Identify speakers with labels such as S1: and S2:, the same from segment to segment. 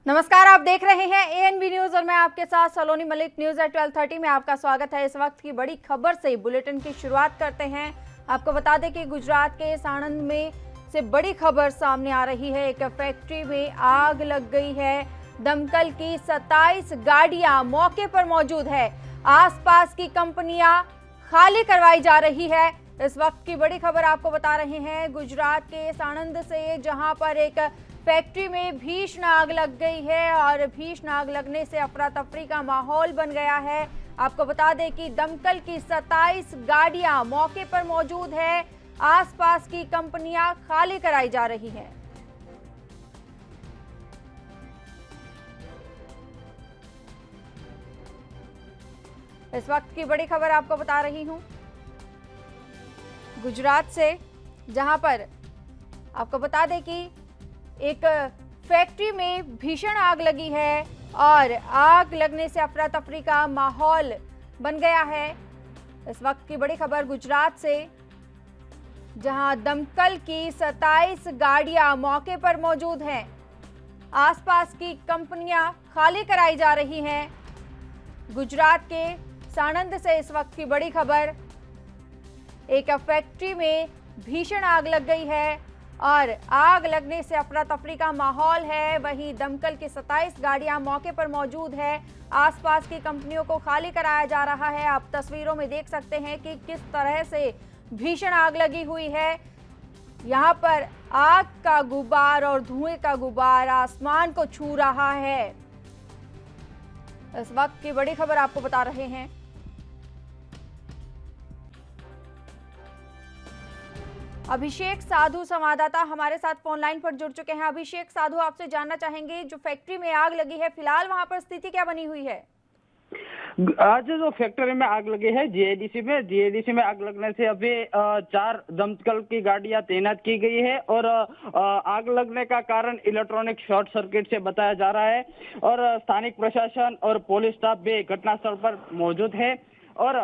S1: नमस्कार, आप देख रहे हैं एएनबी न्यूज और मैं आपके साथ सलोनी मलिक। न्यूज एट 12:30 में आपका स्वागत है। इस वक्त की बड़ी खबर से बुलेटिन की शुरुआत करते हैं। आपको बता दें कि गुजरात के साणंद में से बड़ी खबर सामने आ रही है। एक फैक्ट्री में आग लग गई है। दमकल की 27 गाड़ियां मौके पर मौजूद है। आसपास की कंपनियां खाली करवाई जा रही है। इस वक्त की बड़ी खबर आपको बता रहे हैं गुजरात के साणंद से, जहां पर एक फैक्ट्री में भीषण आग लग गई है और भीषण आग लगने से अफरा तफरी का माहौल बन गया है। आपको बता दें कि दमकल की 27 गाड़ियां मौके पर मौजूद है। आसपास की कंपनियां खाली कराई जा रही हैं। इस वक्त की बड़ी खबर आपको बता रही हूं गुजरात से, जहां पर आपको बता दें कि एक फैक्ट्री में भीषण आग लगी है और आग लगने से अफरा तफरी का माहौल बन गया है। इस वक्त की बड़ी खबर गुजरात से, जहां दमकल की 27 गाड़ियां मौके पर मौजूद हैं। आसपास की कंपनियां खाली कराई जा रही हैं। गुजरात के साणंद से इस वक्त की बड़ी खबर, एक फैक्ट्री में भीषण आग लग गई है और आग लगने से अफरा तफरी का माहौल है। वहीं दमकल की 27 गाड़ियां मौके पर मौजूद है। आसपास की कंपनियों को खाली कराया जा रहा है। आप तस्वीरों में देख सकते हैं कि किस तरह से भीषण आग लगी हुई है। यहां पर आग का गुबार और धुएं का गुबार आसमान को छू रहा है। इस वक्त की बड़ी खबर आपको बता रहे हैं। अभिषेक साधु संवाददाता हमारे साथ फोन लाइन पर जुड़ चुके हैं। अभिषेक साधु, आपसे जानना चाहेंगे, जो फैक्ट्री में आग लगी है, फिलहाल वहां पर स्थिति क्या बनी हुई है?
S2: आज जो फैक्ट्री में आग लगी है जीआईडीसी में आग लगने से अभी 4 दमकल की गाड़ियां तैनात की गई है और आग लगने का कारण इलेक्ट्रॉनिक शॉर्ट सर्किट से बताया जा रहा है और स्थानिक प्रशासन और पुलिस स्टाफ भी घटनास्थल पर मौजूद है और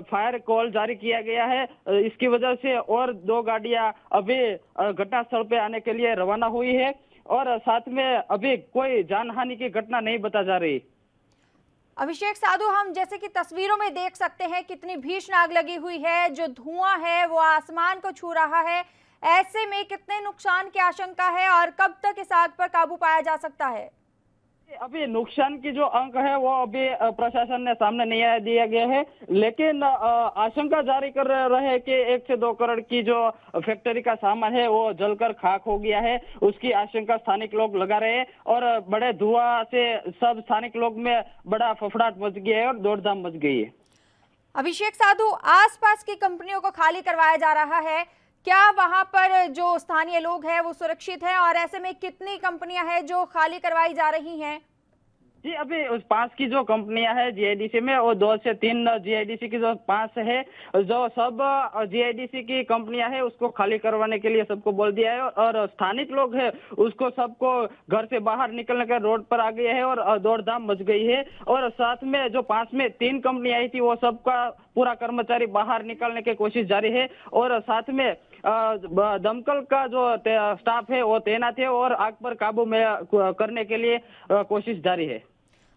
S2: फायर कॉल जारी किया गया है। इसकी वजह से और 2 गाड़ियां अभी घटनास्थल पे आने के लिए रवाना हुई है और साथ में अभी कोई जानहानि की घटना नहीं बता जा रही।
S1: अभिषेक साधु, हम जैसे कि तस्वीरों में देख सकते हैं कितनी भीषण आग लगी हुई है। जो धुआं है वो आसमान को छू रहा है। ऐसे में कितने नुकसान की आशंका है और कब तक इस आग पर काबू पाया जा सकता है?
S2: अभी नुकसान की जो अंक है वो अभी प्रशासन ने सामने नहीं दिया गया है, लेकिन आशंका जारी कर रहे हैं कि 1 से 2 करोड़ की जो फैक्ट्री का सामान है वो जलकर खाक हो गया है। उसकी आशंका स्थानिक लोग लगा रहे हैं और बड़े धुआं से सब स्थानिक लोग में बड़ा फफड़ाट मच गया है और दौड़धाम मच गई है।
S1: अभिषेक साधु, आसपास की कंपनियों को खाली करवाया जा रहा है। क्या वहां पर जो स्थानीय लोग हैं वो सुरक्षित हैं और ऐसे में कितनी कंपनियां हैं जो खाली करवाई जा रही हैं?
S2: जी, अभी उस 5 की जो कंपनियां है जीआईडीसी में, वो 2 से 3 जीआईडीसी की जो 5 है, जो सब जीआईडीसी की कंपनियां है उसको खाली करवाने के लिए सबको बोल दिया है और स्थानिक लोग है उसको सबको घर से बाहर निकलने का रोड पर आ गए हैं और दौड़धाम मच गई है। और साथ में जो 5 में 3 कंपनियां आई थी वो सबका पूरा कर्मचारी बाहर निकलने की कोशिश जारी है और साथ में दमकल का जो स्टाफ है वो तैनात है और आग पर काबू में करने के लिए कोशिश जारी है।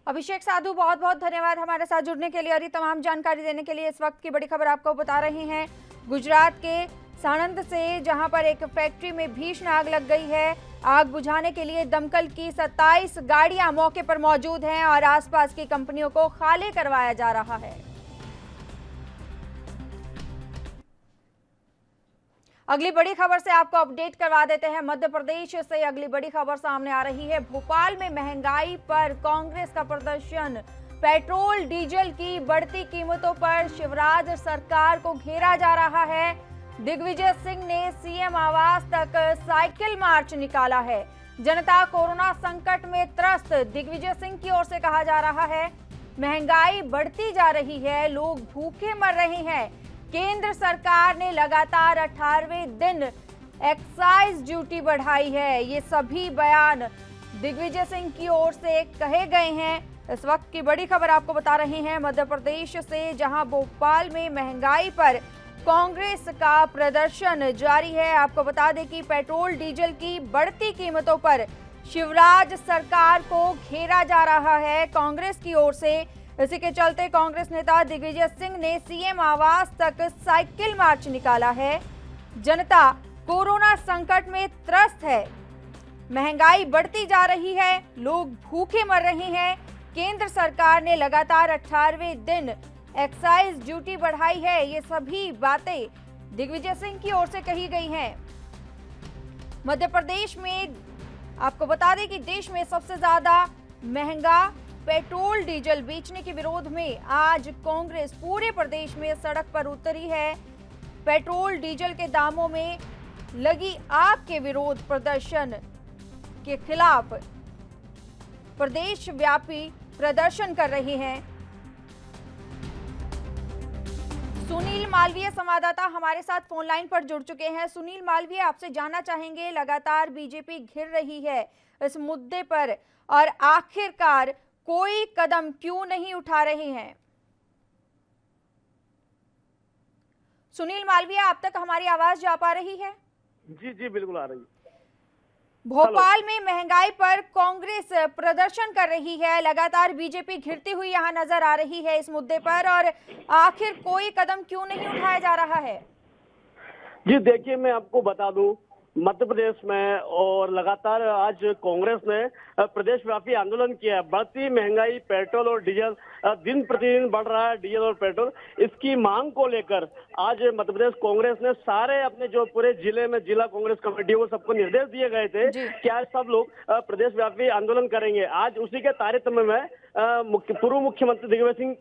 S1: अभिषेक साधु, बहुत बहुत धन्यवाद हमारे साथ जुड़ने के लिए और ये तमाम जानकारी देने के लिए। इस वक्त की बड़ी खबर आपको बता रहे हैं गुजरात के साणंद से, जहां पर एक फैक्ट्री में भीषण आग लग गई है। आग बुझाने के लिए दमकल की 27 गाड़ियां मौके पर मौजूद हैं और आसपास की कंपनियों को खाली करवाया जा रहा है। अगली बड़ी खबर से आपको अपडेट करवा देते हैं। मध्य प्रदेश से अगली बड़ी खबर सामने आ रही है। भोपाल में महंगाई पर कांग्रेस का प्रदर्शन। पेट्रोल डीजल की बढ़ती कीमतों पर शिवराज सरकार को घेरा जा रहा है। दिग्विजय सिंह ने सीएम आवास तक साइकिल मार्च निकाला है। जनता कोरोना संकट में त्रस्त, दिग्विजय सिंह की ओर से कहा जा रहा है। महंगाई बढ़ती जा रही है, लोग भूखे मर रहे हैं। केंद्र सरकार ने लगातार 18वें दिन एक्साइज ड्यूटी बढ़ाई है। ये सभी बयान दिग्विजय सिंह की ओर से कहे गए हैं। इस वक्त की बड़ी खबर आपको बता रहे हैं मध्य प्रदेश से, जहां भोपाल में महंगाई पर कांग्रेस का प्रदर्शन जारी है। आपको बता दें कि पेट्रोल डीजल की बढ़ती कीमतों पर शिवराज सरकार को घेरा जा रहा है कांग्रेस की ओर से। इसी के चलते कांग्रेस नेता दिग्विजय सिंह ने सीएम आवास तक साइकिल मार्च निकाला है। जनता कोरोना संकट में त्रस्त है, महंगाई बढ़ती जा रही है, लोग भूखे मर रहे हैं। केंद्र सरकार ने लगातार 18वें दिन एक्साइज ड्यूटी बढ़ाई है। ये सभी बातें दिग्विजय सिंह की ओर से कही गई हैं। मध्य प्रदेश में आपको बता दें कि देश में सबसे ज्यादा महंगा पेट्रोल डीजल बेचने के विरोध में आज कांग्रेस पूरे प्रदेश में सड़क पर उतरी है। पेट्रोल डीजल के दामों में लगी आग के विरोध प्रदर्शन के खिलाफ प्रदेश व्यापी प्रदर्शन कर रही हैं। सुनील मालवीय संवाददाता हमारे साथ फोन लाइन पर जुड़ चुके हैं। सुनील मालवीय, आपसे जानना चाहेंगे, लगातार बीजेपी घिर रही है इस मुद्दे पर और आखिरकार कोई कदम क्यों नहीं उठा रही हैं? सुनील मालवीय, आप तक हमारी आवाज जा पा रही है?
S3: जी जी बिल्कुल आ रही है।
S1: भोपाल में महंगाई पर कांग्रेस प्रदर्शन कर रही है, लगातार बीजेपी घिरती हुई यहां नजर आ रही है इस मुद्दे पर, और आखिर कोई कदम क्यों नहीं उठाया जा रहा है?
S3: जी देखिए, मैं आपको बता दूं, मध्य प्रदेश में और लगातार आज कांग्रेस ने प्रदेश व्यापी आंदोलन किया है। बढ़ती महंगाई, पेट्रोल और डीजल दिन प्रतिदिन बढ़ रहा है, डीजल और पेट्रोल, इसकी मांग को लेकर आज मध्य प्रदेश कांग्रेस ने सारे अपने जो पूरे जिले में जिला कांग्रेस कमेटी को सबको निर्देश दिए गए थे कि आज सब लोग प्रदेश व्यापी आंदोलन करेंगे। आज उसी के तारतम्य में पूर्व मुख्यमंत्री दिग्विजय सिंह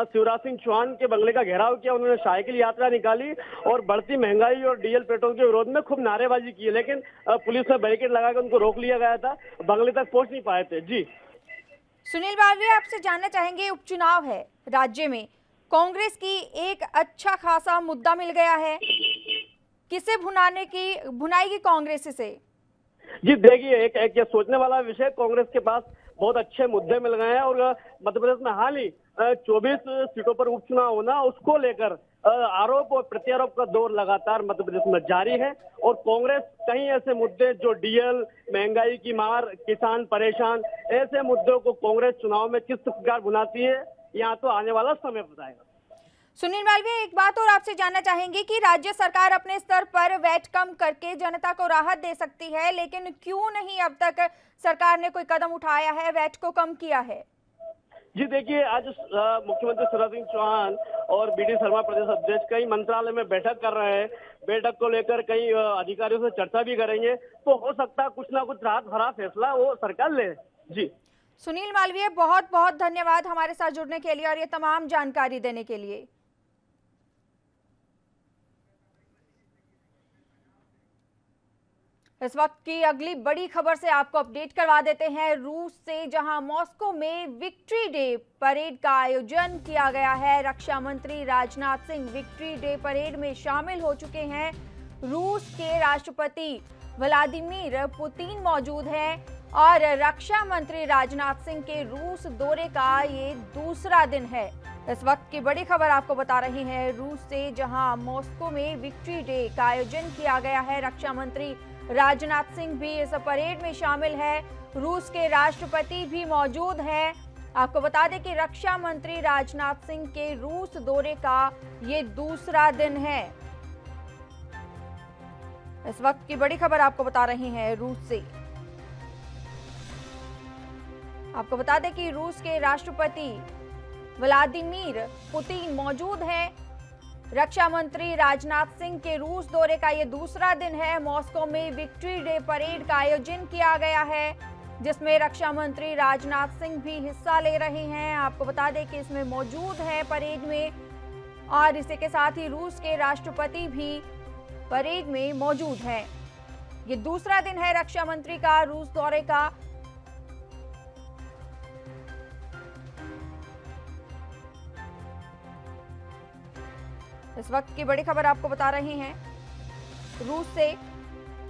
S3: शिवराज सिंह चौहान के बंगले का घेराव किया। उन्होंने साइकिल यात्रा निकाली और बढ़ती महंगाई और डीजल पेट्रोल के विरोध में खूब नारेबाजी की, लेकिन पुलिस ने बैरिकेड लगाकर उनको रोक लिया गया था, बंगले तक पहुंच नहीं पाए थे। जी
S1: सुनील मालवीय, आपसे जानना चाहेंगे, उपचुनाव है राज्य में, कांग्रेस की एक अच्छा खासा मुद्दा मिल गया है, किसे भुनाएगी कांग्रेस इसे?
S3: जी देखिए, एक ये सोचने वाला विषय, कांग्रेस के पास बहुत अच्छे मुद्दे मिल गए हैं और मध्य प्रदेश में हाल ही 24 सीटों पर उपचुनाव होना, उसको लेकर आरोप और प्रत्यारोप का दौर लगातार मध्य प्रदेश में जारी है। और कांग्रेस कई ऐसे मुद्दे जो डीएल, महंगाई की मार, किसान परेशान, ऐसे मुद्दों को कांग्रेस चुनाव में किस प्रकार भुनाती है, यहाँ तो आने वाला समय बताएगा।
S1: सुनील मालवीय, एक बात और आपसे जानना चाहेंगे कि राज्य सरकार अपने स्तर पर वैट कम करके जनता को राहत दे सकती है, लेकिन क्यों नहीं अब तक सरकार ने कोई कदम उठाया है, वैट को कम किया है?
S3: जी देखिए, आज मुख्यमंत्री शिवराज सिंह चौहान और बीडी शर्मा प्रदेश अध्यक्ष कई मंत्रालय में बैठक कर रहे हैं। बैठक को लेकर कई अधिकारियों से चर्चा भी करेंगे, तो हो सकता है कुछ ना कुछ राहत भरा फैसला वो सरकार ले। जी
S1: सुनील मालवीय, बहुत बहुत धन्यवाद हमारे साथ जुड़ने के लिए और ये तमाम जानकारी देने के लिए। इस वक्त की अगली बड़ी खबर से आपको अपडेट करवा देते हैं रूस से, जहां मॉस्को में विक्ट्री डे परेड का आयोजन किया गया है। रक्षा मंत्री Rajnath Singh victory day parade में शामिल हो चुके हैं। रूस के राष्ट्रपति व्लादिमीर पुतिन मौजूद हैं और रक्षा मंत्री राजनाथ सिंह के रूस दौरे का ये दूसरा दिन है। इस वक्त की बड़ी खबर आपको बता रही है रूस से, जहां मॉस्को में विक्ट्री डे का आयोजन किया गया है। रक्षा मंत्री राजनाथ सिंह भी इस परेड में शामिल है, रूस के राष्ट्रपति भी मौजूद हैं। आपको बता दें कि रक्षा मंत्री राजनाथ सिंह के रूस दौरे का ये दूसरा दिन है। इस वक्त की बड़ी खबर आपको बता रही हैं रूस से। आपको बता दें कि रूस के राष्ट्रपति व्लादिमीर पुतिन मौजूद हैं। रक्षा मंत्री राजनाथ सिंह के रूस दौरे का ये दूसरा दिन है। मॉस्को में विक्ट्री डे परेड का आयोजन किया गया है, जिसमें रक्षा मंत्री राजनाथ सिंह भी हिस्सा ले रहे हैं। आपको बता दें कि इसमें मौजूद है परेड में, और इसी के साथ ही रूस के राष्ट्रपति भी परेड में मौजूद हैं। ये दूसरा दिन है रक्षा मंत्री का रूस दौरे का। इस वक्त की बड़ी खबर आपको बता रहे हैं रूस से,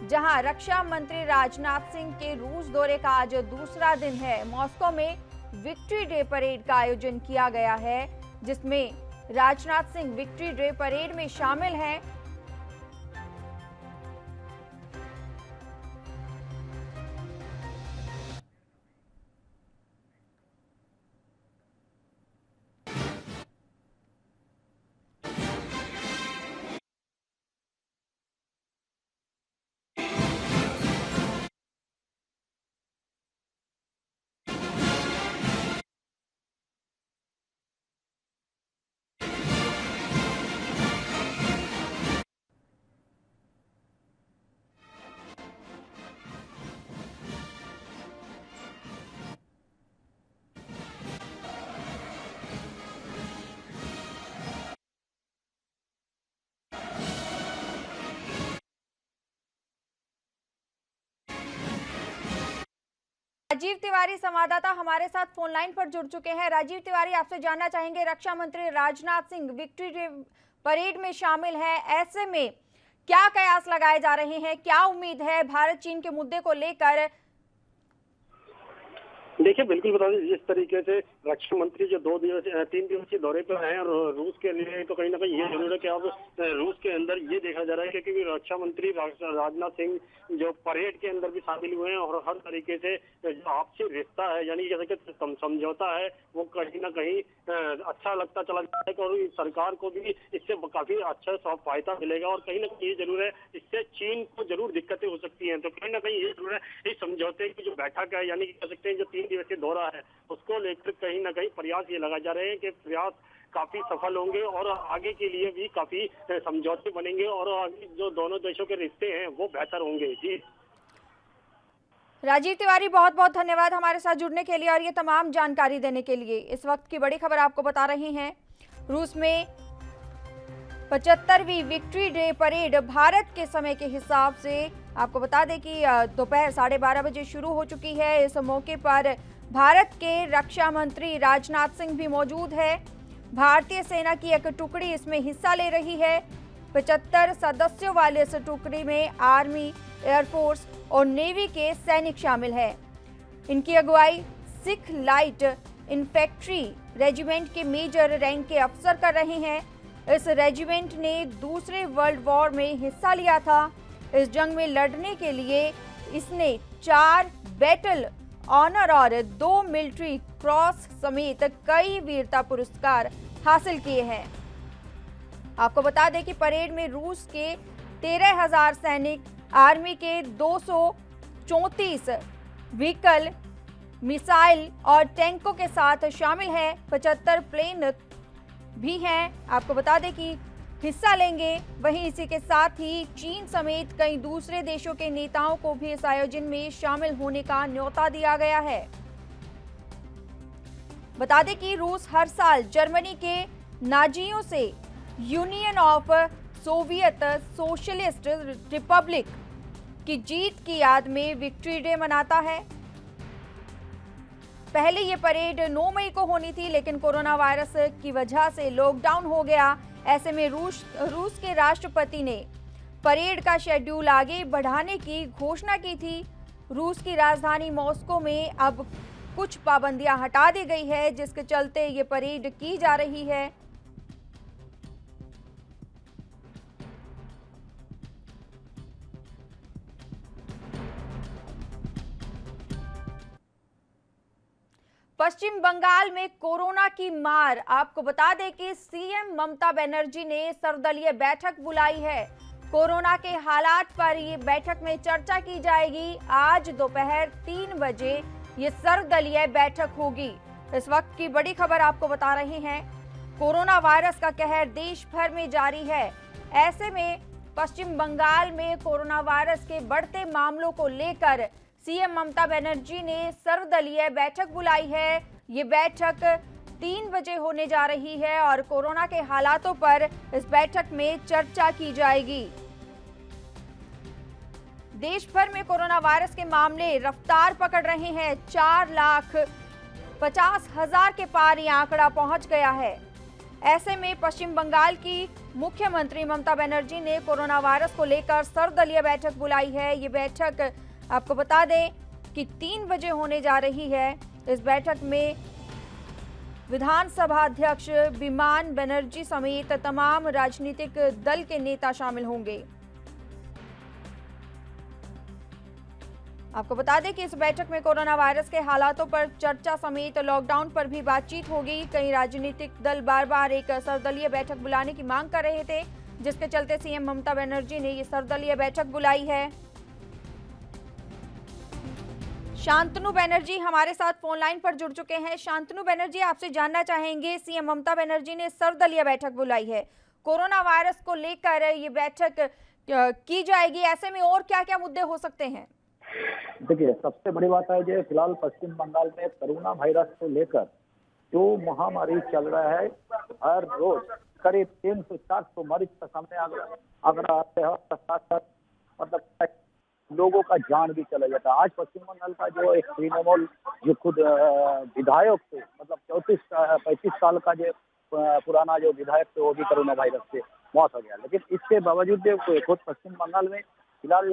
S1: जहां रक्षा मंत्री राजनाथ सिंह के रूस दौरे का आज दूसरा दिन है। मॉस्को में विक्ट्री डे परेड का आयोजन किया गया है, जिसमें Rajnath Singh victory day parade में शामिल हैं। राजीव तिवारी संवाददाता हमारे साथ फोन लाइन पर जुड़ चुके हैं। राजीव तिवारी, आपसे जानना चाहेंगे, रक्षा मंत्री Rajnath Singh victory day parade में शामिल हैं, ऐसे में क्या कयास लगाए जा रहे हैं, क्या उम्मीद है भारत चीन के मुद्दे को लेकर?
S3: देखिए, बिल्कुल बता दें, जिस तरीके से रक्षा मंत्री जो 3 दिवसीय दौरे पर आए और रूस के लिए, तो कहीं ना कहीं ये जरूर है कि अब रूस के अंदर ये देखा जा रहा है क्योंकि रक्षा मंत्री राजनाथ सिंह जो परेड के अंदर भी शामिल हुए हैं और हर तरीके से जो आपसी रिश्ता है, यानी जैसे कि समझौता है, वो कहीं ना कहीं अच्छा लगता चला जाता है और सरकार को भी इससे काफी अच्छा फायदा मिलेगा। और कहीं ना कहीं ये जरूर है, इससे चीन को जरूर दिक्कतें हो सकती हैं। तो कहीं ना कहीं ये जरूर है, इस समझौते की जो बैठक है, यानी कि कह सकते हैं जो 3 दिवसीय दौरा है, उसको लेकर कहीं ना कहीं प्रयास ये लगाए जा रहे हैं कि प्रयास काफी सफल होंगे और आगे के लिए भी काफी समझौते बनेंगे और आगे जो दोनों देशों के रिश्ते हैं वो बेहतर होंगे। जी
S1: राजीव तिवारी, बहुत बहुत धन्यवाद हमारे साथ जुड़ने के लिए और ये तमाम जानकारी देने के लिए। इस वक्त की बड़ी खबर आपको बता रहे हैं, रूस में 75वीं विक्ट्री डे परेड भारत के समय के हिसाब से आपको बता दें कि दोपहर 12:30 बजे शुरू हो चुकी है। इस मौके पर भारत के रक्षा मंत्री राजनाथ सिंह भी मौजूद है। भारतीय सेना की एक टुकड़ी इसमें हिस्सा ले रही है। 75 सदस्यों वाले इस टुकड़ी में आर्मी, एयरफोर्स और नेवी के सैनिक शामिल हैं। इनकी अगुवाई सिख लाइट इन्फेंट्री रेजिमेंट के मेजर रैंक के अफसर कर रहे हैं। इस रेजिमेंट ने दूसरे वर्ल्ड वॉर में हिस्सा लिया था। इस जंग में लड़ने के लिए इसने 4 बैटल ऑनर और 2 मिलिट्री क्रॉस समेत कई वीरता पुरस्कार हासिल किए हैं। आपको बता दें कि परेड में रूस के 13,000 सैनिक, आर्मी के 234 व्हीकल, मिसाइल और टैंकों के साथ शामिल हैं। 75 प्लेन भी हैं, आपको बता दें कि हिस्सा लेंगे। वहीं इसी के साथ ही चीन समेत कई दूसरे देशों के नेताओं को भी इस आयोजन में शामिल होने का न्योता दिया गया है। बता दें कि रूस हर साल जर्मनी के नाजियों से union of Soviet socialist Republic की जीत की याद में विक्ट्री डे मनाता है। पहले ये परेड 9 मई को होनी थी, लेकिन कोरोना वायरस की वजह से लॉकडाउन हो गया। ऐसे में रूस के राष्ट्रपति ने परेड का शेड्यूल आगे बढ़ाने की घोषणा की थी। रूस की राजधानी मॉस्को में अब कुछ पाबंदियां हटा दी गई है, जिसके चलते ये परेड की जा रही है। पश्चिम बंगाल में कोरोना की मार। आपको बता दें कि सीएम ममता बनर्जी ने सर्वदलीय बैठक बुलाई है। कोरोना के हालात पर ये बैठक में चर्चा की जाएगी। आज दोपहर 3 बजे ये सर्वदलीय बैठक होगी। इस वक्त की बड़ी खबर आपको बता रहे हैं, कोरोना वायरस का कहर देश भर में जारी है। ऐसे में पश्चिम बंगाल में कोरोना वायरस के बढ़ते मामलों को लेकर सीएम ममता बनर्जी ने सर्वदलीय बैठक बुलाई है। ये बैठक 3 बजे होने जा रही है और कोरोना के हालातों पर इस बैठक में चर्चा की जाएगी। देश भर में कोरोना वायरस के मामले रफ्तार पकड़ रहे हैं। 4,50,000 के पार ये आंकड़ा पहुंच गया है। ऐसे में पश्चिम बंगाल की मुख्यमंत्री ममता बनर्जी ने कोरोना वायरस को लेकर सर्वदलीय बैठक बुलाई है। ये बैठक आपको बता दें कि 3 बजे होने जा रही है। इस बैठक में विधानसभा अध्यक्ष विमान बनर्जी समेत तमाम राजनीतिक दल के नेता शामिल होंगे। आपको बता दें कि इस बैठक में कोरोना वायरस के हालातों पर चर्चा समेत लॉकडाउन पर भी बातचीत होगी। कई राजनीतिक दल बार बार एक सर्वदलीय बैठक बुलाने की मांग कर रहे थे, जिसके चलते सीएम ममता बनर्जी ने ये सर्वदलीय बैठक बुलाई है। शांतनु बनर्जी हमारे साथ फोन लाइन पर जुड़ चुके हैं। शांतनु बनर्जी, आपसे जानना चाहेंगे, सीएम ममता बनर्जी ने सर्वदलीय बैठक बुलाई है, कोरोना वायरस को लेकर ये बैठक की जाएगी, ऐसे में और क्या क्या मुद्दे हो सकते हैं?
S4: देखिए, सबसे बड़ी बात है जो फिलहाल पश्चिम बंगाल में कोरोना वायरस को लेकर जो महामारी चल रहा है, हर रोज करीब 300-400 मरीज का सामने आ रहा है। मतलब लोगों का जान भी चला जाता। आज पश्चिम बंगाल का जो एक तृणमूल जो खुद विधायक थे, मतलब 35 साल का जो पुराना जो विधायक थे, वो भी कोरोना वायरस से मौत हो गया। लेकिन इसके बावजूद भी खुद पश्चिम बंगाल में फिलहाल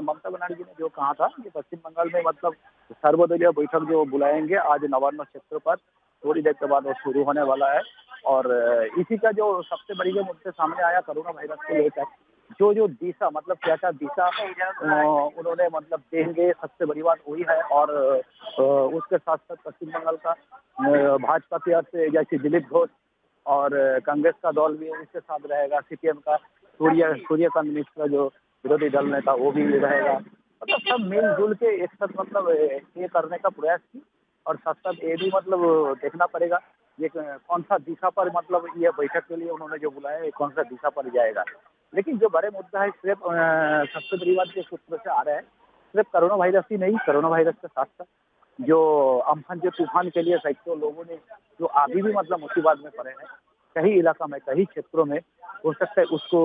S4: ममता बनर्जी ने जो कहा था कि पश्चिम बंगाल में मतलब सर्वदलीय बैठक जो बुलाएंगे आज नवान्न क्षेत्र पर, थोड़ी देर के बाद वो शुरू होने वाला है। और इसी का जो सबसे बड़ी जो मुद्दे सामने आया कोरोना वायरस को लेकर, जो दिशा मतलब क्या क्या दिशा उन्होंने मतलब देंगे, सबसे बड़ी बात वही है। और उसके साथ साथ पश्चिम बंगाल का भाजपा की ओर से जैसे दिलीप घोष और कांग्रेस का दल भी उसके साथ रहेगा, सीपीएम का सूर्यकांत मिश्रा जो विरोधी दल नेता वो भी रहेगा। मतलब सब मिलजुल के एक साथ मतलब ये करने का प्रयास की। और साथ साथ ये भी मतलब देखना पड़ेगा ये कौन सा दिशा पर मतलब ये बैठक के लिए उन्होंने जो बुलाया है कौन सा दिशा पर जाएगा। लेकिन जो बड़े मुद्दा है सिर्फ सबसे बड़ी बात जो सूत्र से आ रहा है, सिर्फ कोरोना वायरस ही नहीं, कोरोना वायरस के साथ साथ जो अम्फन जो तूफान के लिए सैकड़ों लोगों ने जो अभी भी मतलब मुसीबत में पड़े हैं, कई इलाका में कई क्षेत्रों में, हो सकता है उसको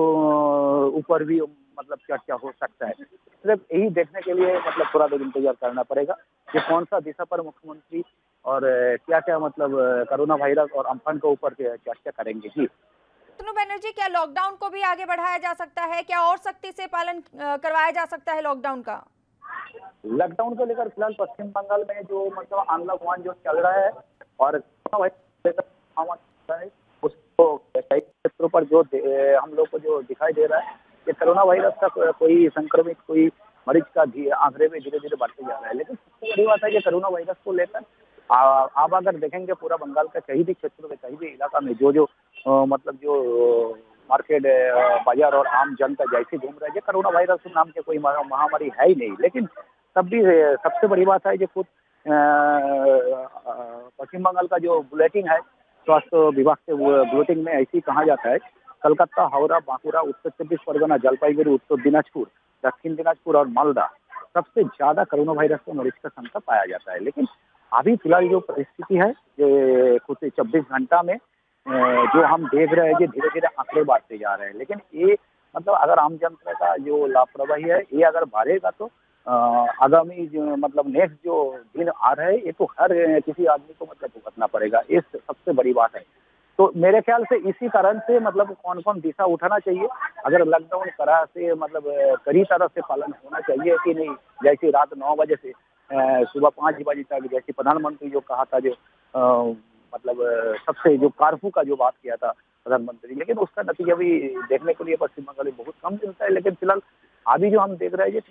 S4: ऊपर भी मतलब चर्चा हो सकता है। सिर्फ यही देखने के लिए मतलब थोड़ा देर इंतजार करना पड़ेगा कि कौन सा दिशा पर मुख्यमंत्री और क्या क्या मतलब कोरोना वायरस और अम्फन के ऊपर चर्चा करेंगे। जी
S1: तनु बनर्जी, क्या लॉकडाउन को भी आगे बढ़ाया जा सकता है? क्या और सख्ती से पालन करवाया जा सकता है लॉकडाउन का?
S4: लॉकडाउन को लेकर फिलहाल पश्चिम बंगाल में जो मतलब अनलॉकडाउन जो चल रहा है और उसको कई क्षेत्रों पर जो हम लोग को जो दिखाई दे रहा है कि कोरोना वायरस का कोई संक्रमित कोई मरीज का आंकड़े में धीरे धीरे बढ़ते जा रहा है। लेकिन सबसे बड़ी बात है कि कोरोना वायरस को लेकर आप अगर देखेंगे पूरा बंगाल का कहीं भी क्षेत्र में कहीं भी इलाका में जो मतलब जो मार्केट बाजार और आम जनता जैसे घूम रहे हैं, कोरोना वायरस नाम के कोई महामारी है ही नहीं। लेकिन तब भी सबसे बड़ी बात है जो खुद पश्चिम बंगाल का जो बुलेटिन है स्वास्थ्य विभाग के बुलेटिन में ऐसे ही कहा जाता है, कलकत्ता, हावड़ा, बांकुड़ा, उत्तर 24 परगना, जलपाईगुड़ी, उत्तर दिनाजपुर, दक्षिण दिनाजपुर और मालदा सबसे ज्यादा कोरोना वायरस के मरीज का संख्या पाया जाता है। लेकिन अभी फिलहाल जो परिस्थिति है कुछ 24 घंटा में जो हम देख रहे हैं कि धीरे धीरे आंकड़े बढ़ते जा रहे हैं। लेकिन ये मतलब अगर आम जनता का जो लापरवाही है ये अगर बढ़ेगा तो आगामी जो मतलब नेक्स्ट जो दिन आ रहे हैं ये तो हर किसी आदमी को मतलब भुगतना पड़ेगा। इस सबसे बड़ी बात है। तो मेरे ख्याल से इसी कारण से मतलब कौन कौन दिशा उठाना चाहिए, अगर लॉकडाउन करा से मतलब कड़ी तरह से पालन होना चाहिए कि नहीं, जैसे रात 9 बजे से सुबह 5 बजे तक, जैसे प्रधानमंत्री जो कहा था जो मतलब सबसे जो कर्फ्यू का जो बात किया था प्रधानमंत्री, लेकिन उसका नतीजा भी देखने के लिए पश्चिम बंगाल में बहुत कम मिलता है। लेकिन फिलहाल अभी जो हम देख रहे हैं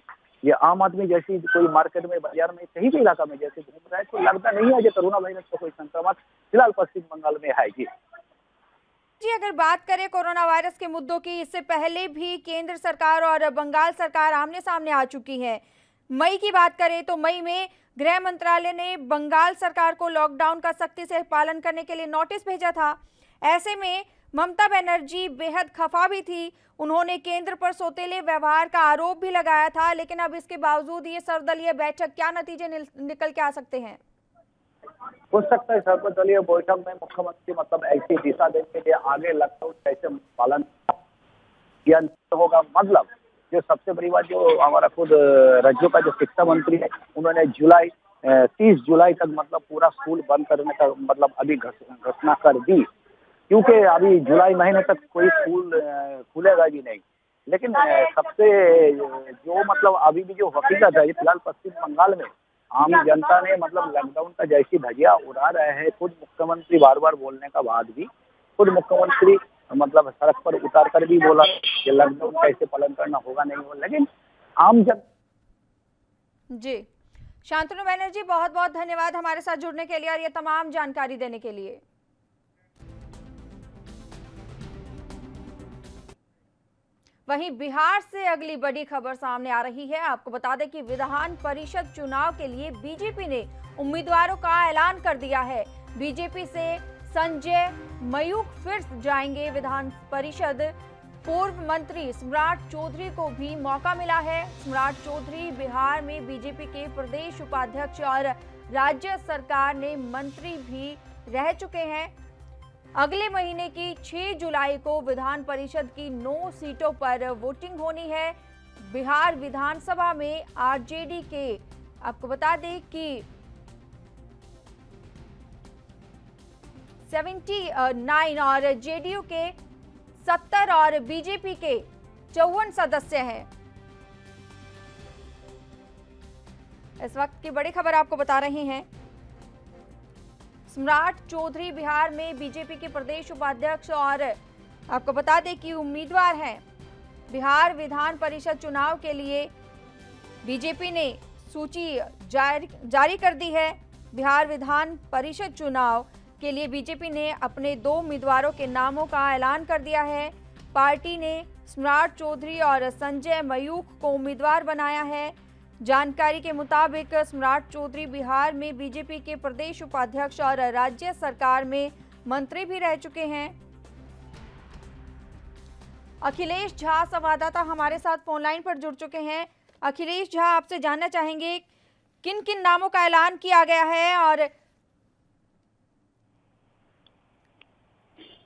S4: ये आम आदमी जैसी कोई मार्केट में बाजार में कहीं भी इलाका में जैसे घूम रहा है तो लगता नहीं है कि कोरोना वायरस का कोई संक्रमण फिलहाल पश्चिम बंगाल में है।
S1: जी, अगर बात करें कोरोना वायरस के मुद्दों की, इससे पहले भी केंद्र सरकार और बंगाल सरकार आमने सामने आ चुकी है। मई की बात करें तो मई में गृह मंत्रालय ने बंगाल सरकार को लॉकडाउन का सख्ती से पालन करने के लिए नोटिस भेजा था। ऐसे में ममता बनर्जी बेहद खफा भी थी। उन्होंने केंद्र पर सौतेले व्यवहार का आरोप भी लगाया था। लेकिन अब इसके बावजूद ये सर्वदलीय बैठक, क्या नतीजे निकल के आ सकते हैं?
S4: हो सकता है सर्वदलीय बैठक में मुख्यमंत्री मतलब ऐसी दिशा देने के आगे लॉकडाउन कैसे पालन किया होगा। मतलब जो सबसे बड़ी बात जो हमारा खुद राज्यों का जो शिक्षा मंत्री है उन्होंने 30 जुलाई तक मतलब पूरा स्कूल बंद करने का मतलब अभी घोषणा कर दी, क्योंकि अभी जुलाई महीने तक कोई स्कूल खुलेगा भी नहीं। लेकिन सबसे जो मतलब अभी भी जो हकीकत है फिलहाल पश्चिम बंगाल में आम जनता ने मतलब लॉकडाउन का जैसी धजिया उड़ा रहे हैं। खुद मुख्यमंत्री बार बार बोलने का बाद भी खुद मुख्यमंत्री मतलब सड़क पर उतार कर भी बोला कि लॉकडाउन कैसे पालन करना होगा नहीं होगा। लेकिन आम जन
S1: जी, शांतनु बनर्जी, बहुत बहुत धन्यवाद हमारे साथ जुड़ने के लिए और ये तमाम जानकारी देने के लिए। वहीं बिहार से अगली बड़ी खबर सामने आ रही है। आपको बता दें कि विधान परिषद चुनाव के लिए बीजेपी ने उम्मीदवारों का ऐलान कर दिया है। बीजेपी से संजय मयूख फिर जाएंगे विधान परिषद। पूर्व मंत्री सम्राट चौधरी को भी मौका मिला है। सम्राट चौधरी बिहार में बीजेपी के प्रदेश उपाध्यक्ष और राज्य सरकार में मंत्री भी रह चुके हैं। अगले महीने की 6 जुलाई को विधान परिषद की 9 सीटों पर वोटिंग होनी है। बिहार विधानसभा में आरजेडी के, आपको बता दें कि 79 और जेडीयू के 70 और बीजेपी के 54 सदस्य हैं। इस वक्त की बड़ी खबर आपको बता रहे हैं, सम्राट चौधरी बिहार में बीजेपी के प्रदेश उपाध्यक्ष और आपको बता दें कि उम्मीदवार हैं। बिहार विधान परिषद चुनाव के लिए बीजेपी ने सूची जारी कर दी है। बिहार विधान परिषद चुनाव के लिए बीजेपी ने अपने 2 उम्मीदवारों के नामों का ऐलान कर दिया है। पार्टी ने सम्राट चौधरी और संजय मयूख को उम्मीदवार बनाया है। जानकारी के मुताबिक सम्राट चौधरी बिहार में बीजेपी के प्रदेश उपाध्यक्ष और राज्य सरकार में मंत्री भी रह चुके हैं। अखिलेश झा संवाददाता हमारे साथ फोन लाइन पर जुड़ चुके हैं। अखिलेश झा, आपसे जानना चाहेंगे किन किन नामों का ऐलान किया गया है और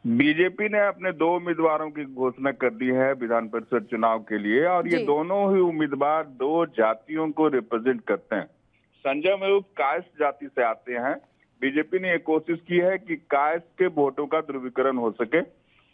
S5: बीजेपी ने अपने 2 उम्मीदवारों की घोषणा कर दी है विधान परिषद चुनाव के लिए, और ये दोनों ही उम्मीदवार 2 जातियों को रिप्रेजेंट करते हैं। संजय मयूख कायस्थ जाति से आते हैं। बीजेपी ने ये कोशिश की है कि कायस्थ के वोटों का ध्रुवीकरण हो सके,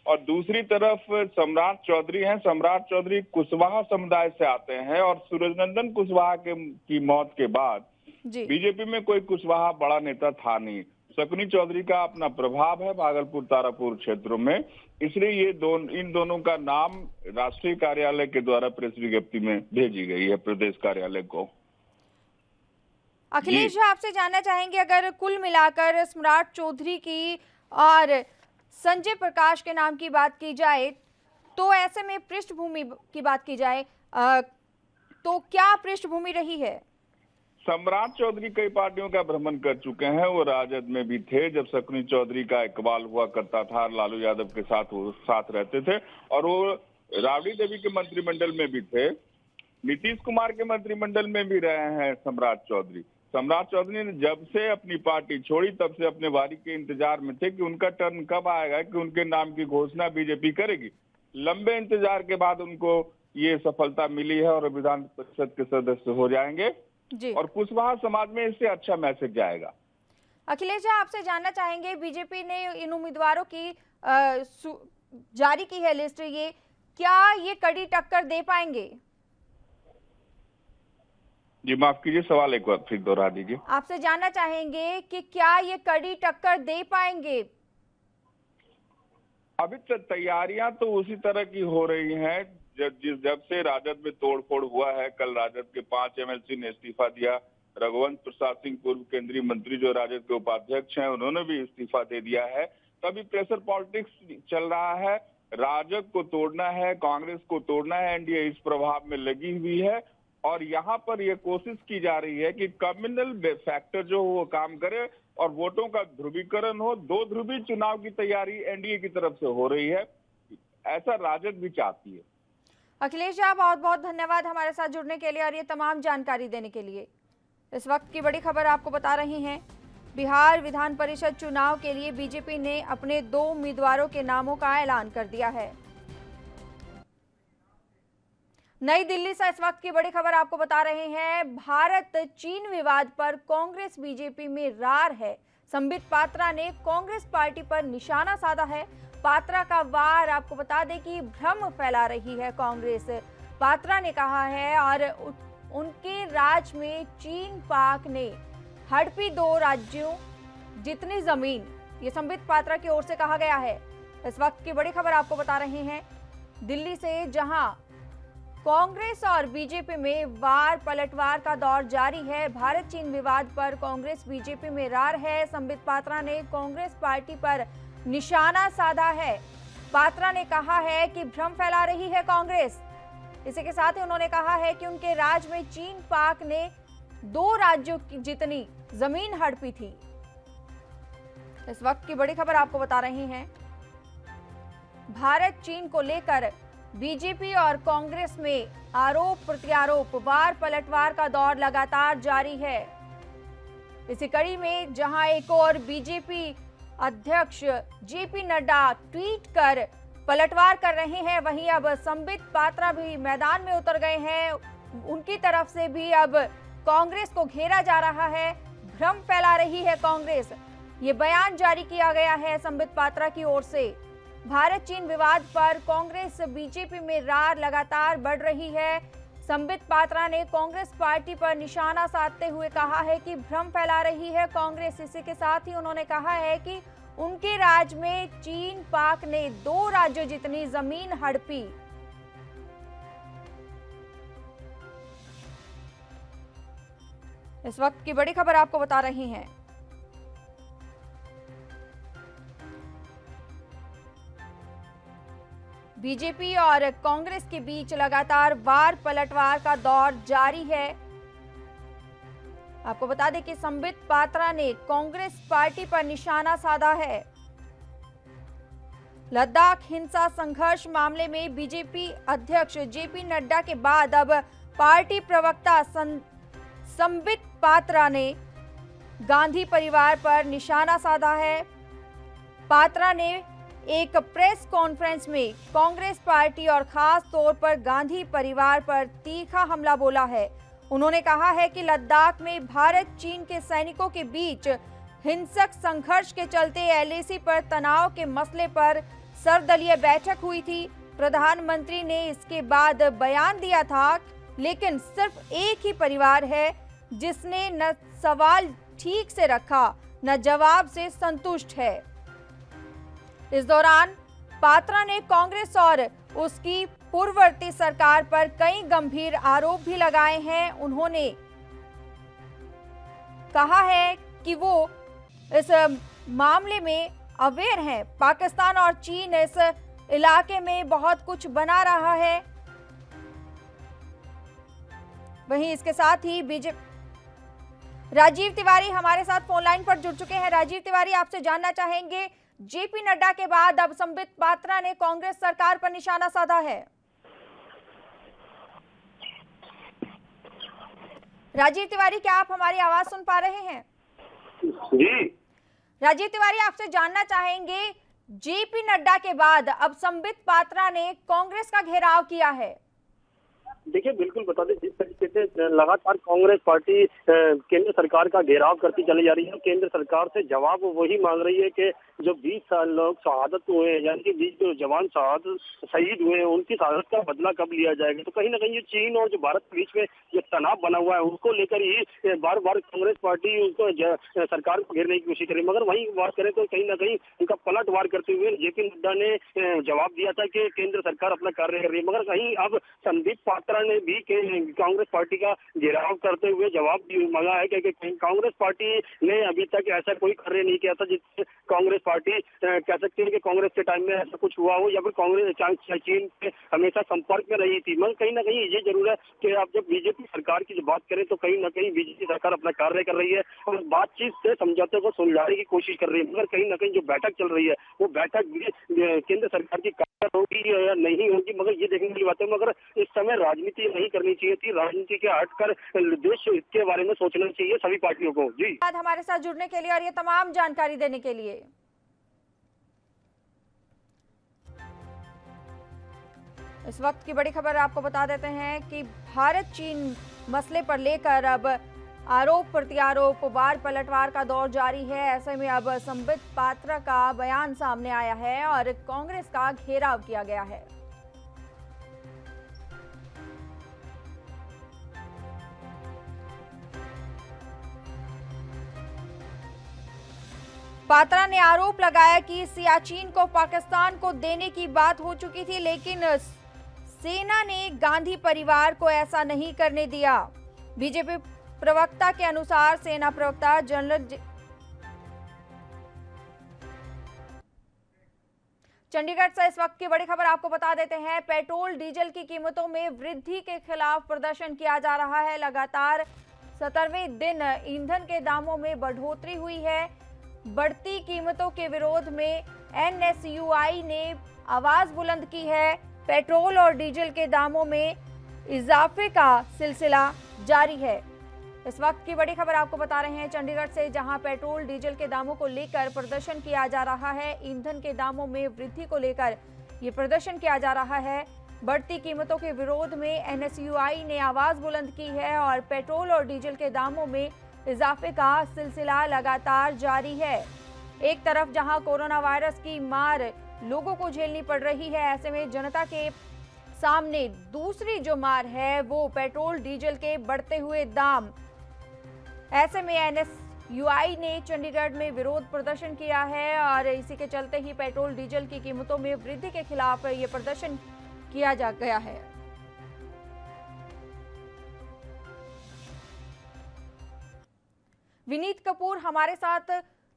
S5: और दूसरी तरफ सम्राट चौधरी हैं। सम्राट चौधरी कुशवाहा समुदाय से आते हैं, और सूरजनंदन कुशवाहा की मौत के बाद बीजेपी में कोई कुशवाहा बड़ा नेता था नहीं। शकुनी चौधरी का अपना प्रभाव है भागलपुर तारापुर क्षेत्रों में, इसलिए इन दोनों का नाम राष्ट्रीय कार्यालय के द्वारा प्रेस विज्ञप्ति में भेजी गई है प्रदेश कार्यालय को।
S1: अखिलेश जी, आपसे जानना चाहेंगे, अगर कुल मिलाकर सम्राट चौधरी की और संजय प्रकाश के नाम की बात की जाए, तो ऐसे में पृष्ठभूमि की बात की जाए तो क्या पृष्ठभूमि रही है?
S5: सम्राट चौधरी कई पार्टियों का भ्रमण कर चुके हैं। वो राजद में भी थे जब शकुनी चौधरी का इकबाल हुआ करता था, लालू यादव के साथ वो साथ रहते थे, और वो राबड़ी देवी के मंत्रिमंडल में भी थे। नीतीश कुमार के मंत्रिमंडल में भी रहे हैं सम्राट चौधरी। सम्राट चौधरी ने जब से अपनी पार्टी छोड़ी तब से अपने बारी के इंतजार में थे कि उनका टर्न कब आएगा कि उनके नाम की घोषणा बीजेपी करेगी। लंबे इंतजार के बाद उनको ये सफलता मिली है और विधान परिषद के सदस्य हो जाएंगे जी। और कुशवाहा समाज में इससे अच्छा मैसेज जाएगा।
S1: अखिलेश जी, आपसे जानना चाहेंगे, बीजेपी ने इन उम्मीदवारों की जारी की है लिस्ट, क्या ये कड़ी टक्कर दे पाएंगे?
S5: जी माफ कीजिए, सवाल एक बार फिर दोहरा दीजिए।
S1: आपसे जानना चाहेंगे कि क्या ये कड़ी टक्कर दे पाएंगे?
S5: अभी तक तैयारियां तो उसी तरह की हो रही हैं जब से राजद में तोड़फोड़ हुआ है। कल राजद के 5 एमएलसी ने इस्तीफा दिया। रघुवंश प्रसाद सिंह पूर्व केंद्रीय मंत्री जो राजद के उपाध्यक्ष हैं, उन्होंने भी इस्तीफा दे दिया है। तभी प्रेशर पॉलिटिक्स चल रहा है। राजद को तोड़ना है, कांग्रेस को तोड़ना है, एनडीए इस प्रभाव में लगी हुई है, और यहाँ पर यह कोशिश की जा रही है कि कम्युनल फैक्टर जो वो काम करे और वोटों का ध्रुवीकरण हो। 2 ध्रुवी चुनाव की तैयारी एनडीए की तरफ से हो रही है, ऐसा राजद भी चाहती है।
S1: अखिलेश जी, बहुत बहुत धन्यवाद हमारे साथ जुड़ने के लिए और ये तमाम जानकारी देने के लिए। इस वक्त की बड़ी खबर आपको बता रही हैं, बिहार विधान परिषद चुनाव के लिए बीजेपी ने अपने 2 उम्मीदवारों के नामों का ऐलान कर दिया है। नई दिल्ली से इस वक्त की बड़ी खबर आपको बता रहे हैं, भारत चीन विवाद पर कांग्रेस बीजेपी में रार है। संबित पात्रा ने कांग्रेस पार्टी पर निशाना साधा है। पात्रा का वार, आपको बता दें कि भ्रम फैला रही है कांग्रेस। पात्रा ने कहा है और उनके राज में चीन पाक ने हड़पी 2 राज्यों जितनी जमीन, ये संबित पात्रा की ओर से कहा गया है। इस वक्त की बड़ी खबर आपको बता रहे हैं दिल्ली से, जहां कांग्रेस और बीजेपी में वार पलटवार का दौर जारी है। भारत चीन विवाद पर कांग्रेस बीजेपी में रार है। संबित पात्रा ने कांग्रेस पार्टी पर निशाना साधा है। पात्रा ने कहा है कि भ्रम फैला रही है कांग्रेस। इसी के साथ ही उन्होंने कहा है कि उनके राज में चीन पाक ने 2 राज्यों की जितनी जमीन हड़पी थी। इस वक्त की बड़ी खबर आपको बता रही हैं, भारत चीन को लेकर बीजेपी और कांग्रेस में आरोप प्रत्यारोप, वार पलटवार का दौर लगातार जारी है। इसी कड़ी में जहां एक और बीजेपी अध्यक्ष जेपी नड्डा ट्वीट कर पलटवार कर रहे हैं। वहीं अब संबित पात्रा भी मैदान में उतर गए हैं। उनकी तरफ से भी अब कांग्रेस को घेरा जा रहा है, भ्रम फैला रही है कांग्रेस। ये बयान जारी किया गया है संबित पात्रा की ओर से। भारत चीन विवाद पर कांग्रेस बीजेपी में रार लगातार बढ़ रही है। संबित पात्रा ने कांग्रेस पार्टी पर निशाना साधते हुए कहा है कि भ्रम फैला रही है कांग्रेस। इसी के साथ ही उन्होंने कहा है कि उनके राज में चीन पाक ने 2 राज्यों जितनी जमीन हड़पी। इस वक्त की बड़ी खबर आपको बता रहे हैं। बीजेपी और कांग्रेस के बीच लगातार वार पलटवार का दौर जारी है। आपको बता दें कि संबित पात्रा ने कांग्रेस पार्टी पर निशाना साधा है। लद्दाख हिंसा संघर्ष मामले में बीजेपी अध्यक्ष जेपी नड्डा के बाद अब पार्टी प्रवक्ता संबित पात्रा ने गांधी परिवार पर निशाना साधा है। पात्रा ने एक प्रेस कॉन्फ्रेंस में कांग्रेस पार्टी और खास तौर पर गांधी परिवार पर तीखा हमला बोला है। उन्होंने कहा है कि लद्दाख में भारत चीन के सैनिकों के बीच हिंसक संघर्ष के चलते एलएसी पर तनाव के मसले पर सर्वदलीय बैठक हुई थी। प्रधानमंत्री ने इसके बाद बयान दिया था, लेकिन सिर्फ एक ही परिवार है जिसने न सवाल ठीक से रखा न जवाब से संतुष्ट है। इस दौरान पात्रा ने कांग्रेस और उसकी पूर्ववर्ती सरकार पर कई गंभीर आरोप भी लगाए हैं। उन्होंने कहा है कि वो इस मामले में अवेयर हैं। पाकिस्तान और चीन इस इलाके में बहुत कुछ बना रहा है। वहीं इसके साथ ही बीजेपी राजीव तिवारी हमारे साथ फोन लाइन पर जुड़ चुके हैं। राजीव तिवारी, आपसे जानना चाहेंगे, जेपी नड्डा के बाद अब संबित पात्रा ने कांग्रेस सरकार पर निशाना साधा है। राजीव तिवारी, क्या आप हमारी आवाज सुन पा रहे हैं?
S3: जी
S1: राजीव तिवारी, आपसे जानना चाहेंगे, जेपी नड्डा के बाद अब संबित पात्रा ने कांग्रेस का घेराव किया है।
S3: देखिए, बिल्कुल बता दें, जिस तरीके से लगातार कांग्रेस पार्टी केंद्र सरकार का घेराव करती चली जा रही है, केंद्र सरकार से जवाब वही मांग रही है कि जो 20 लोग शहादत हुए हैं, यानी कि 20 जो जवान शहीद हुए हैं, उनकी शहादत का बदला कब लिया जाएगा। तो कहीं ना कहीं ये चीन और जो भारत के बीच में ये तनाव बना हुआ है, उसको लेकर ही बार बार कांग्रेस पार्टी उसको सरकार को घेरने की कोशिश करी। मगर वहीं बात करें तो कहीं ना कहीं उनका पलटवार करते हुए जेपी नड्डा ने जवाब दिया था कि केंद्र सरकार अपना कार्य कर रही है। मगर कहीं अब संबित पात्रा ने भी कांग्रेस पार्टी का घेराव करते हुए जवाब मांगा है कि कांग्रेस पार्टी ने अभी तक ऐसा कोई कार्य नहीं किया था जिससे कांग्रेस पार्टी कह सकती है कि कांग्रेस के टाइम में ऐसा कुछ हुआ हो, या फिर कांग्रेस चीन से हमेशा संपर्क में रही थी। मगर कहीं ना कहीं ये जरूर है कि आप जब बीजेपी सरकार की बात करें तो कहीं ना कहीं बीजेपी सरकार अपना कार्य कर रही है और बातचीत से समझौते को सुलझाने की कोशिश कर रही है। मगर कहीं ना कहीं जो बैठक चल रही है वो बैठक केंद्र सरकार की होगी या नहीं होगी, मगर ये देखने वाली बात है। मगर इस समय राजनीति नहीं करनी चाहिए थी, राजनीति के हटकर देश के बारे में सोचना चाहिए सभी पार्टियों को। जी,
S1: हमारे साथ जुड़ने के लिए और ये तमाम जानकारी देने के लिए। इस वक्त की बड़ी खबर आपको बता देते हैं कि भारत चीन मसले पर लेकर अब आरोप प्रत्यारोप, वार पलटवार का दौर जारी है। ऐसे में अब संबित पात्रा का बयान सामने आया है और कांग्रेस का घेराव किया गया है। पात्रा ने आरोप लगाया कि सियाचिन को पाकिस्तान को देने की बात हो चुकी थी, लेकिन सेना ने गांधी परिवार को ऐसा नहीं करने दिया। बीजेपी प्रवक्ता के अनुसार सेना प्रवक्ता जनरल चंडीगढ़ से इस वक्त की बड़ी खबर आपको बता देते हैं। पेट्रोल डीजल की कीमतों में वृद्धि के खिलाफ प्रदर्शन किया जा रहा है। लगातार 17वें दिन ईंधन के दामों में बढ़ोतरी हुई है। बढ़ती कीमतों के विरोध में एनएसयूआई ने आवाज बुलंद की है। पेट्रोल और डीजल के दामों में इजाफे का सिलसिला जारी है। इस वक्त की बड़ी खबर आपको बता रहे हैं चंडीगढ़ से, जहां पेट्रोल डीजल के दामों को लेकर प्रदर्शन किया जा रहा है। ईंधन के दामों में वृद्धि को लेकर ये प्रदर्शन किया जा रहा है। बढ़ती कीमतों के विरोध में एनएसयूआई ने आवाज बुलंद की है और पेट्रोल और डीजल के दामों में इजाफे का सिलसिला लगातार जारी है। एक तरफ जहां कोरोना वायरस की मार लोगों को झेलनी पड़ रही है, ऐसे में जनता के सामने दूसरी जो मार है वो पेट्रोल डीजल के बढ़ते हुए दाम। ऐसे में एनएसयूआई ने चंडीगढ़ में विरोध प्रदर्शन किया है और इसी के चलते ही पेट्रोल डीजल की कीमतों में वृद्धि के खिलाफ ये प्रदर्शन किया जा गया है। विनीत कपूर हमारे साथ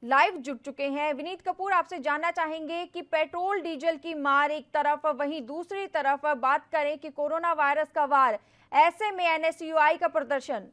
S1: लाइव जुड़ चुके हैं। विनीत कपूर, आपसे जानना चाहेंगे कि पेट्रोल डीजल की मार एक तरफ, वहीं दूसरी तरफ बात करें कि कोरोना वायरस का वार, ऐसे में एनएसयूआई का प्रदर्शन।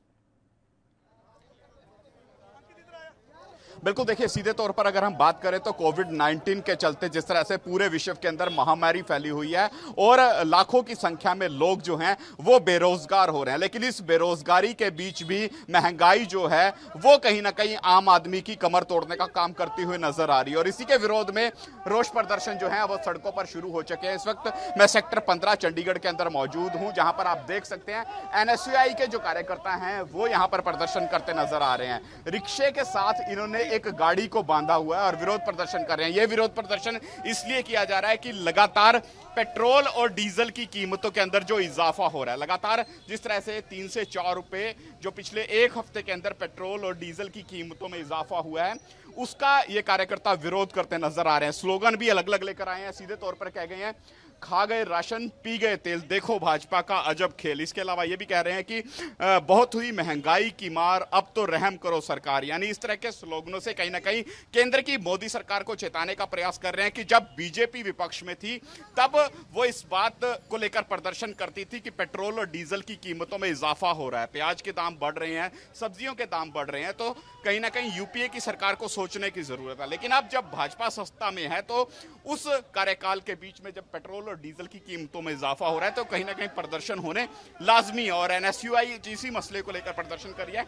S6: बिल्कुल, देखिए सीधे तौर पर अगर हम बात करें तो कोविड-19 के चलते जिस तरह से पूरे विश्व के अंदर महामारी फैली हुई है और लाखों की संख्या में लोग जो हैं वो बेरोजगार हो रहे हैं, लेकिन इस बेरोजगारी के बीच भी महंगाई जो है वो कहीं ना कहीं आम आदमी की कमर तोड़ने का काम करती हुई नजर आ रही है और इसी के विरोध में रोष प्रदर्शन जो है वो सड़कों पर शुरू हो चुके हैं। इस वक्त मैं सेक्टर 15 चंडीगढ़ के अंदर मौजूद हूं, जहां पर आप देख सकते हैं एनएसयूआई के जो कार्यकर्ता हैं वो यहां पर प्रदर्शन करते नजर आ रहे हैं। रिक्शे के साथ इन्होंने एक गाड़ी को बांधा हुआ है और विरोध प्रदर्शन कर रहे हैं। यह विरोध प्रदर्शन इसलिए किया जा रहा है कि लगातार पेट्रोल और डीजल की कीमतों के अंदर जो इजाफा हो रहा है, लगातार जिस तरह से 3 से 4 रुपए जो पिछले एक हफ्ते के अंदर पेट्रोल और डीजल की कीमतों में इजाफा हुआ है, उसका ये कार्यकर्ता विरोध करते नजर आ रहे हैं। स्लोगन भी अलग अलग लेकर आए हैं। सीधे तौर पर कह गए हैं, खा गए राशन, पी गए तेल, देखो भाजपा का अजब खेल। इसके अलावा ये भी कह रहे हैं कि बहुत हुई महंगाई की मार, अब तो रहम करो सरकार। यानी इस तरह के स्लोगनों से कहीं ना कहीं केंद्र की मोदी सरकार को चेताने का प्रयास कर रहे हैं कि जब बीजेपी विपक्ष में थी तब वो इस बात को लेकर प्रदर्शन करती थी कि पेट्रोल और डीजल की कीमतों में इजाफा हो रहा है, प्याज के दाम बढ़ रहे हैं, सब्जियों के दाम बढ़ रहे हैं, तो कहीं ना कहीं यूपीए की सरकार को सोचने की जरूरत है। लेकिन अब जब भाजपा सत्ता में है तो उस कार्यकाल के बीच में जब पेट्रोल और डीजल की कीमतों में इजाफा हो रहा है तो कहीं ना कहीं प्रदर्शन होने लाजमी है और एनएसयूआई इसी मसले को लेकर प्रदर्शन कर रही है।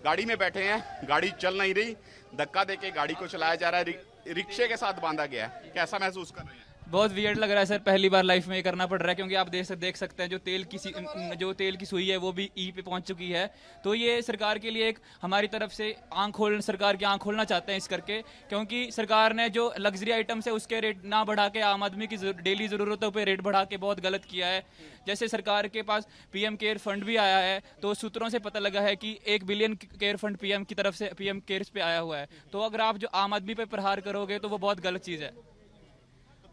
S6: गाड़ी में बैठे हैं, गाड़ी चल नहीं रही, धक्का देके गाड़ी को चलाया जा रहा है, रिक्शे के साथ बांधा गया है। कैसा महसूस कर रहे हैं?
S7: बहुत वियर्ड लग रहा है सर, पहली बार लाइफ में ये करना पड़ रहा है क्योंकि आप देख सकते हैं जो तेल की सुई है वो भी ई पे पहुंच चुकी है। तो ये सरकार के लिए एक हमारी तरफ से सरकार की आंख खोलना चाहते हैं इस करके, क्योंकि सरकार ने जो लग्जरी आइटम्स है उसके रेट ना बढ़ा के आम आदमी की डेली ज़रूरतों पे रेट बढ़ा के बहुत गलत किया है। जैसे सरकार के पास पीएम केयर फंड भी आया है, तो सूत्रों से पता लगा है कि 1 बिलियन केयर फंड पीएम की तरफ से पीएम केयर्स पे आया हुआ है। तो अगर आप जो आम आदमी पे प्रहार करोगे तो वो बहुत गलत चीज़ है।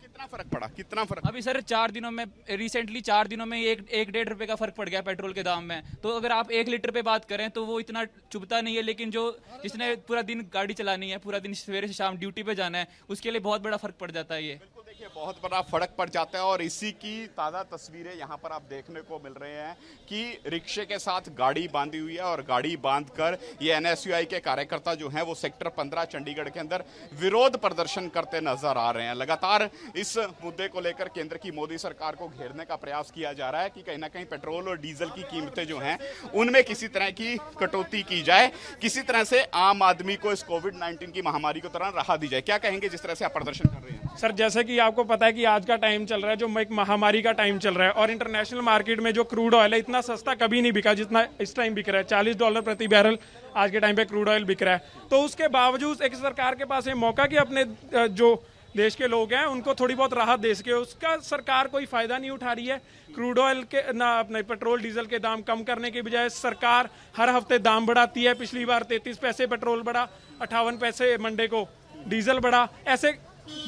S6: कितना फर्क पड़ा? कितना फर्क?
S7: अभी सर 4 दिनों में, रिसेंटली 4 दिनों में 1-1.5 रुपए का फर्क पड़ गया पेट्रोल के दाम में। तो अगर आप 1 लीटर पे बात करें तो वो इतना चुभता नहीं है, लेकिन जिसने पूरा दिन गाड़ी चलानी है, पूरा दिन सवेरे से शाम ड्यूटी पे जाना है, उसके लिए बहुत बड़ा फर्क पड़ जाता है। ये
S6: बिल्कुल देखिए बहुत बड़ा फर्क पड़ जाता है और इसी की ताज़ा तस्वीरें यहाँ पर आप देखने को मिल रहे हैं कि रिक्शे के साथ गाड़ी बांधी हुई है और गाड़ी बांधकर ये एनएसयूआई के कार्यकर्ता जो हैं वो सेक्टर 15 चंडीगढ़ के अंदर विरोध प्रदर्शन करते नजर आ रहे हैं। लगातार इस मुद्दे को लेकर केंद्र की मोदी सरकार को घेरने का प्रयास किया जा रहा है कि कहीं ना कहीं पेट्रोल और डीजल की कीमतें जो हैं उनमें किसी तरह की कटौती की जाए, किसी तरह से आम आदमी को इस कोविड-19 की महामारी को तरह राहत दी जाए। क्या कहेंगे जिस तरह से आप प्रदर्शन कर रहे हैं?
S8: सर, जैसे कि आपको पता है कि आज का टाइम चल रहा है, जो एक महामारी का टाइम चल रहा है और इंटरनेशनल मार्केट में जो क्रूड ऑयल है इतना सस्ता कभी नहीं बिका जितना इस टाइम बिक रहा है। $40 प्रति बैरल आज के टाइम पे क्रूड ऑयल बिक रहा है। तो उसके बावजूद एक सरकार के पास ये मौका कि अपने जो देश के लोग हैं उनको थोड़ी बहुत राहत दे सके, उसका सरकार कोई फायदा नहीं उठा रही है। क्रूड ऑयल के ना अपने पेट्रोल डीजल के दाम कम करने के बजाय सरकार हर हफ्ते दाम बढ़ाती है। पिछली बार 33 पैसे पेट्रोल बढ़ा, 58 पैसे मंडे को डीजल बढ़ा, ऐसे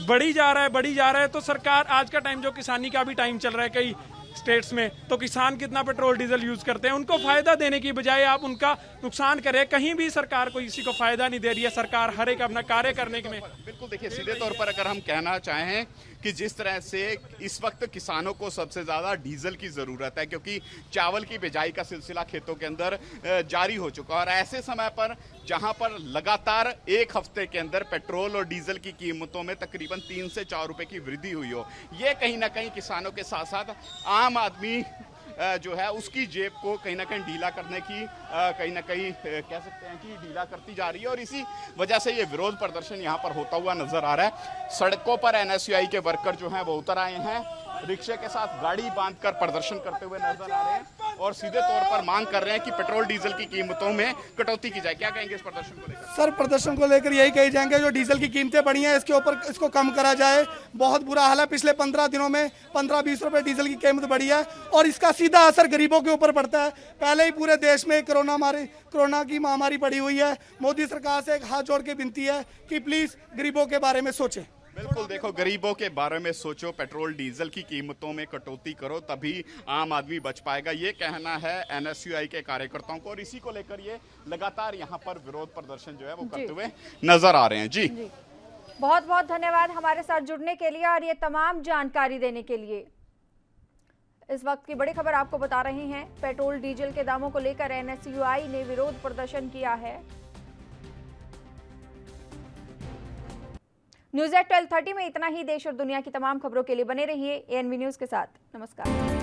S8: बढ़ी जा रहा है। तो सरकार, आज का टाइम जो किसानी का भी टाइम चल रहा है कई स्टेट्स में, तो किसान कितना पेट्रोल डीजल यूज करते हैं, उनको फायदा देने की बजाय आप उनका नुकसान करें। कहीं भी सरकार को किसी को फायदा नहीं दे रही है, सरकार हर एक अपना कार्य करने में।
S6: बिल्कुल देखिए सीधे तौर पर अगर हम कहना चाहें कि जिस तरह से इस वक्त किसानों को सबसे ज्यादा डीजल की जरूरत है क्योंकि चावल की बिजाई का सिलसिला खेतों के अंदर जारी हो चुका है और ऐसे समय पर जहां पर लगातार एक हफ्ते के अंदर पेट्रोल और डीजल की कीमतों में तकरीबन 3 से 4 रुपए की वृद्धि हुई हो, ये कहीं ना कहीं किसानों के साथ साथ आम आदमी जो है उसकी जेब को कहीं ना कहीं ढीला करने की कहीं ना कहीं कह सकते हैं कि ढीला करती जा रही है और इसी वजह से ये विरोध प्रदर्शन यहाँ पर होता हुआ नजर आ रहा है। सड़कों पर NSUI के वर्कर जो हैं वो उतर आए हैं, रिक्शे के साथ गाड़ी बांधकर प्रदर्शन करते हुए नजर आ रहे हैं और सीधे तौर पर मांग कर रहे हैं कि पेट्रोल डीजल की कीमतों में कटौती की जाए। क्या कहेंगे इस प्रदर्शन को लेकर?
S9: सर, प्रदर्शन को लेकर यही कही जाएंगे, जो डीजल की कीमतें बढ़ी हैं इसके ऊपर इसको कम करा जाए। बहुत बुरा हाल है, पिछले 15 दिनों में 15-20 रुपए डीजल की कीमत बढ़ी है और इसका सीधा असर गरीबों के ऊपर पड़ता है। पहले ही पूरे देश में कोरोना की महामारी पड़ी हुई है। मोदी सरकार से एक हाथ जोड़ के विनती है कि प्लीज गरीबों के बारे में सोचें।
S6: बिल्कुल, देखो गरीबों के बारे में सोचो, पेट्रोल डीजल की कीमतों में कटौती करो, तभी आम आदमी बच पाएगा। ये कहना है NSUI के कार्यकर्ताओं को और इसी को लेकर ये लगातार यहाँ पर विरोध प्रदर्शन जो है वो करते हुए नजर आ रहे हैं। जी
S1: बहुत बहुत धन्यवाद हमारे साथ जुड़ने के लिए और ये तमाम जानकारी देने के लिए। इस वक्त की बड़ी खबर आपको बता रहे हैं, पेट्रोल डीजल के दामों को लेकर NSUI ने विरोध प्रदर्शन किया है। न्यूज़ एट 12:30 में इतना ही। देश और दुनिया की तमाम खबरों के लिए बने रहिए ANV न्यूज़ के साथ। नमस्कार।